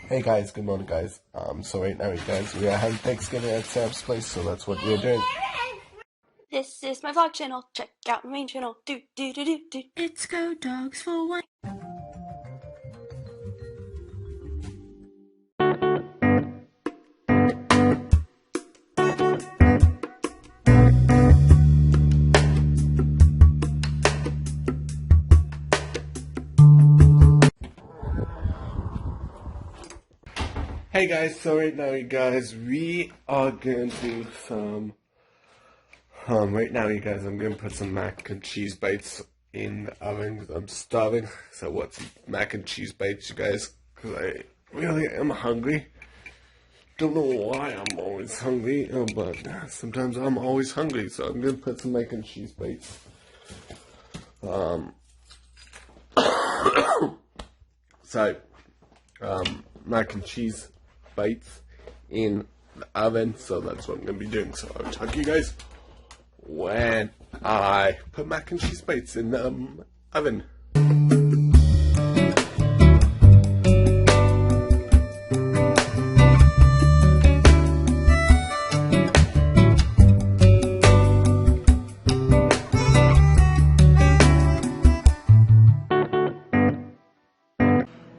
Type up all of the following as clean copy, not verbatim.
Hey guys, good morning guys. So right now you guys, we are having Thanksgiving at Sam's place, so that's what we're doing. This is my vlog channel. Check out my main channel. Do do do do do. It's Go Dogs for One. Hey guys, so right now you guys, we are going to do some, right now you guys, I'm going to put some mac and cheese bites in the oven because I'm starving. So what's mac and cheese bites, you guys? Because I really am hungry. Don't know why I'm always hungry, but sometimes I'm always hungry. So I'm going to put some mac and cheese bites. So, mac and cheese bites in the oven, so that's what I'm going to be doing. So I'll talk to you guys when I put mac and cheese bites in the oven.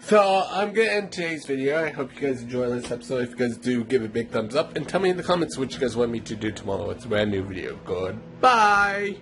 So I'm going to end today's video. I hope you guys enjoy this episode. If you guys do, give it a big thumbs up and tell me in the comments what you guys want me to do tomorrow. It's a brand new video. Goodbye!